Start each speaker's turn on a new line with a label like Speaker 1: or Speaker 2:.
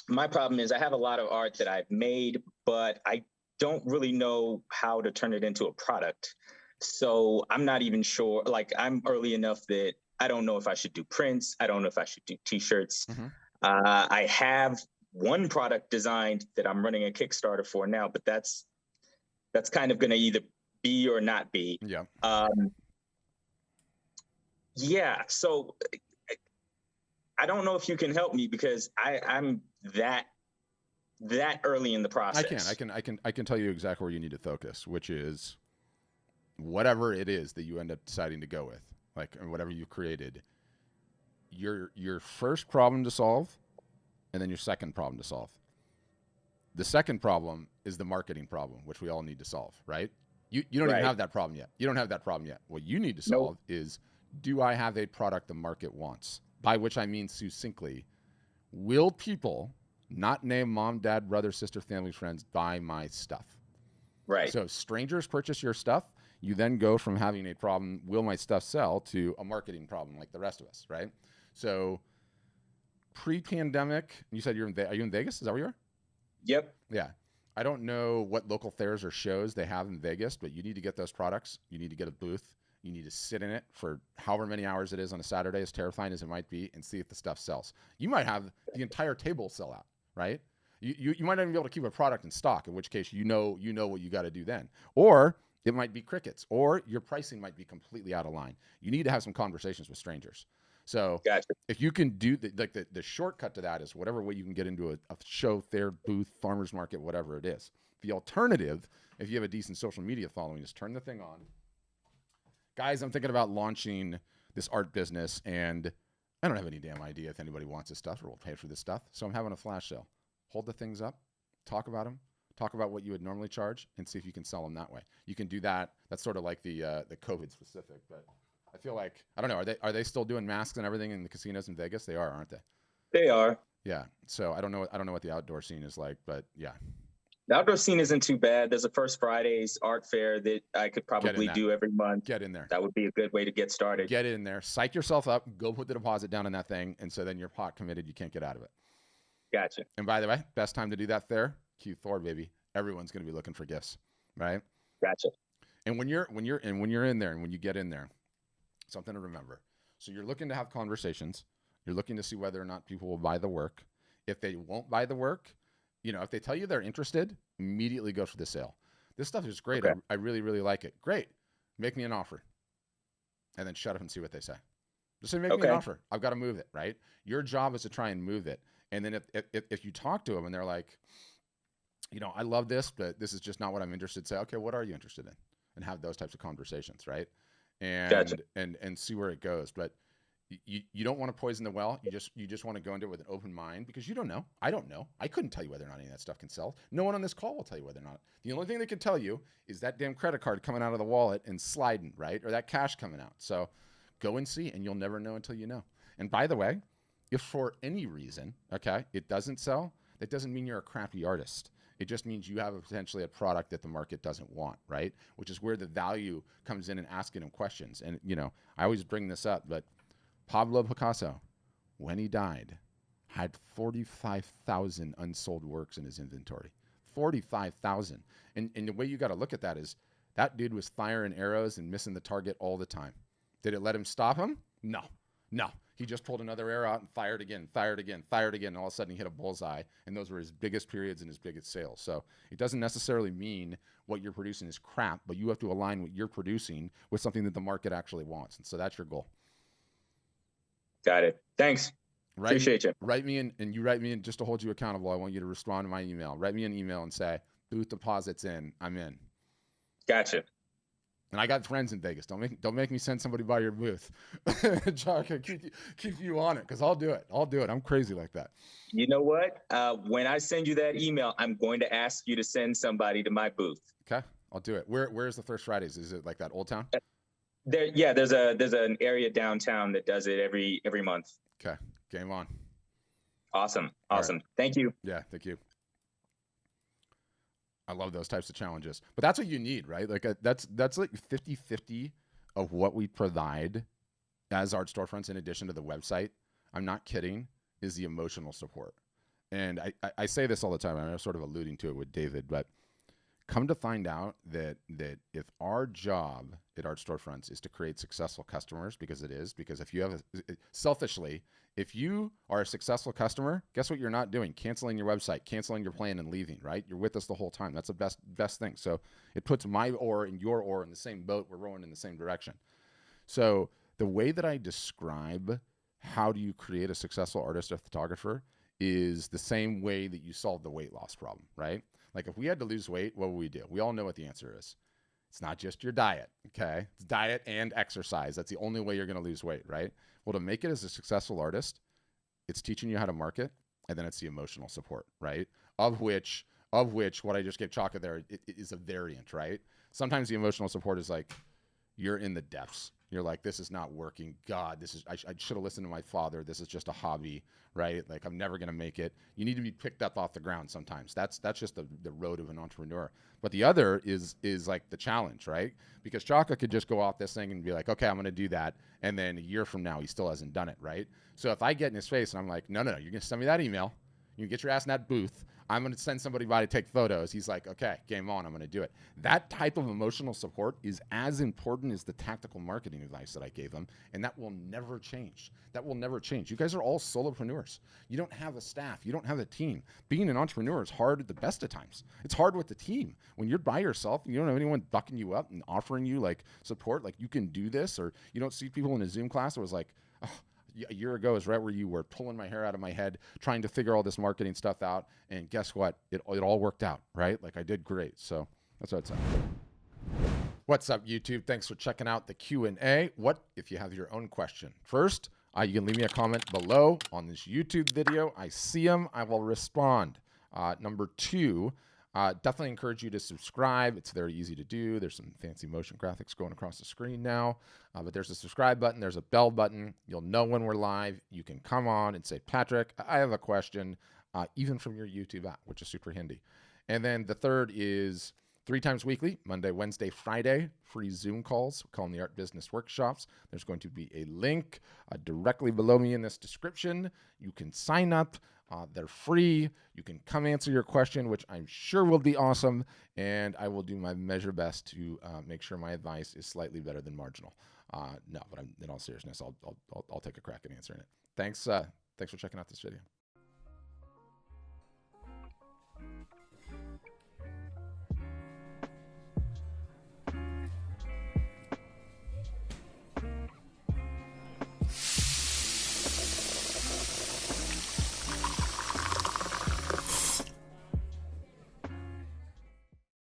Speaker 1: my problem is I have a lot of art that I've made, but I don't really know how to turn it into a product. So I'm not even sure. Like, I'm early enough that I don't know if I should do prints. I don't know if I should do t-shirts.
Speaker 2: Mm-hmm.
Speaker 1: I have one product designed that I'm running a Kickstarter for now, but that's kind of going to either be or not be.
Speaker 2: Yeah.
Speaker 1: Yeah. So I don't know if you can help me because I'm that early in the process.
Speaker 2: I can tell you exactly where you need to focus, which is whatever it is that you end up deciding to go with, like whatever you've created. Your first problem to solve, and then your second problem to solve. The second problem is the marketing problem, which we all need to solve, right? You don't even have that problem yet. You don't have that problem yet. What you need to solve is, do I have a product the market wants? By which I mean succinctly, will people, not name mom, dad, brother, sister, family, friends, buy my stuff?
Speaker 1: Right.
Speaker 2: So if strangers purchase your stuff, you then go from having a problem, will my stuff sell, to a marketing problem like the rest of us, right? So pre-pandemic, you said are you in Vegas? Is that where you are?
Speaker 1: Yep.
Speaker 2: Yeah. I don't know what local fairs or shows they have in Vegas, but you need to get those products. You need to get a booth. You need to sit in it for however many hours it is on a Saturday, as terrifying as it might be, and see if the stuff sells. You might have the entire table sell out, right? You might not even be able to keep a product in stock, in which case you know what you got to do then. Or it might be crickets, or your pricing might be completely out of line. You need to have some conversations with strangers. So
Speaker 1: gotcha.
Speaker 2: If you can do the shortcut to that is whatever way you can get into a show, fair, booth, farmer's market, whatever it is. The alternative, if you have a decent social media following, is turn the thing on. Guys, I'm thinking about launching this art business, and I don't have any damn idea if anybody wants this stuff or will pay for this stuff. So I'm having a flash sale. Hold the things up, talk about them, talk about what you would normally charge, and see if you can sell them that way. You can do that. That's sort of like the COVID specific, but I feel like, I don't know, are they still doing masks and everything in the casinos in Vegas? They are, aren't they?
Speaker 1: They are.
Speaker 2: Yeah. So I don't know what the outdoor scene is like, but yeah.
Speaker 1: The outdoor scene isn't too bad. There's a First Fridays art fair that I could probably do every month.
Speaker 2: Get in there.
Speaker 1: That would be a good way to get started.
Speaker 2: Get in there. Psych yourself up. Go put the deposit down in that thing, and so then you're pot committed. You can't get out of it.
Speaker 1: Gotcha.
Speaker 2: And by the way, best time to do that fair, Q4, baby. Everyone's going to be looking for gifts, right?
Speaker 1: Gotcha.
Speaker 2: And when you're in there, and when you get in there, something to remember. So you're looking to have conversations. You're looking to see whether or not people will buy the work. If they won't buy the work, if they tell you they're interested, immediately go for the sale. This stuff is great. Okay. I really, really like it. Great. Make me an offer. And then shut up and see what they say. Just say, make me an offer. I've got to move it, right? Your job is to try and move it. And then if you talk to them and they're like, I love this, but this is just not what I'm interested in, say, okay, what are you interested in? And have those types of conversations, right? And
Speaker 1: gotcha.
Speaker 2: and see where it goes. But you don't want to poison the well. You just want to go into it with an open mind, because you don't know. I don't know. I couldn't tell you whether or not any of that stuff can sell. No one on this call will tell you whether or not. The only thing they can tell you is that damn credit card coming out of the wallet and sliding, right? Or that cash coming out. So go and see, and you'll never know until you know. And by the way, if for any reason, it doesn't sell, that doesn't mean you're a crappy artist. It just means you have potentially a product that the market doesn't want, right? Which is where the value comes in and asking them questions. And, I always bring this up, but Pablo Picasso, when he died, had 45,000 unsold works in his inventory. 45,000. And the way you got to look at that is that dude was firing arrows and missing the target all the time. Did it let him stop him? No. He just pulled another arrow out and fired again. And all of a sudden he hit a bullseye. And those were his biggest periods and his biggest sales. So it doesn't necessarily mean what you're producing is crap, but you have to align what you're producing with something that the market actually wants. And so that's your goal.
Speaker 1: Got it. Thanks. Appreciate you.
Speaker 2: Write me in, and you write me in just to hold you accountable. I want you to respond to my email. Write me an email and say, booth deposits in, I'm in.
Speaker 1: Gotcha.
Speaker 2: And I got friends in Vegas. Don't make me send somebody by your booth. John, keep you on it, because I'll do it. I'm crazy like that.
Speaker 1: You know what? When I send you that email, I'm going to ask you to send somebody to my booth.
Speaker 2: Okay, I'll do it. Where's the First Fridays? Is it like that Old Town?
Speaker 1: There's an area downtown that does it every month.
Speaker 2: Okay, game on.
Speaker 1: Awesome.
Speaker 2: Right.
Speaker 1: Thank you.
Speaker 2: Yeah, thank you. I love those types of challenges, but that's what you need, right? Like that's like 50-50 of what we provide as Art Storefronts, in addition to the website. I'm not kidding, is the emotional support. and I say this all the time. I'm sort of alluding to it with David, but come to find out that if our job at Art Storefronts is to create successful customers, because it is, because if you have selfishly, if you are a successful customer, guess what you're not doing? Canceling your website, canceling your plan, and leaving, right? You're with us the whole time. That's the best thing. So it puts my oar and your oar in the same boat. We're rowing in the same direction. So the way that I describe how do you create a successful artist or photographer is the same way that you solve the weight loss problem, right? Like if we had to lose weight, what would we do? We all know what the answer is. It's not just your diet, okay? It's diet and exercise. That's the only way you're going to lose weight, right? Well, to make it as a successful artist, it's teaching you how to market, and then it's the emotional support, right? Of which what I just gave Chaka there, it is a variant, right? Sometimes the emotional support is like, you're in the depths. You're like, this is not working. God, I should have listened to my father. This is just a hobby, right? Like I'm never going to make it. You need to be picked up off the ground sometimes. That's just the road of an entrepreneur. But the other is like the challenge, right? Because Chaka could just go off this thing and be like, okay, I'm going to do that. And then a year from now, he still hasn't done it, right? So if I get in his face and I'm like, no, you're going to send me that email. You get your ass in that booth. I'm going to send somebody by to take photos. He's like, okay, game on. I'm going to do it. That type of emotional support is as important as the tactical marketing advice that I gave him. And that will never change. That will never change. You guys are all solopreneurs. You don't have a staff. You don't have a team. Being an entrepreneur is hard at the best of times. It's hard with the team. When you're by yourself and you don't have anyone bucking you up and offering you like support, like you can do this, or you don't see people in a Zoom class that was like, oh, a year ago is right where you were, pulling my hair out of my head, trying to figure all this marketing stuff out. And guess what? It all worked out, right? Like I did great. So that's what it's at. What's up, YouTube? Thanks for checking out the Q&A. What if you have your own question? First, you can leave me a comment below on this YouTube video. I see them. I will respond. Number two, definitely encourage you to subscribe. It's very easy to do. There's some fancy motion graphics going across the screen now, but there's a subscribe button. There's a bell button. You'll know when we're live. You can come on and say, Patrick, I have a question, even from your YouTube app, which is super handy. And then the third is 3 times weekly, Monday, Wednesday, Friday, free Zoom calls. We call them the Art Business Workshops. There's going to be a link directly below me in this description. You can sign up. They're free. You can come answer your question, which I'm sure will be awesome. And I will do my measure best to make sure my advice is slightly better than marginal. No, but in all seriousness, I'll take a crack at answering it. Thanks for checking out this video.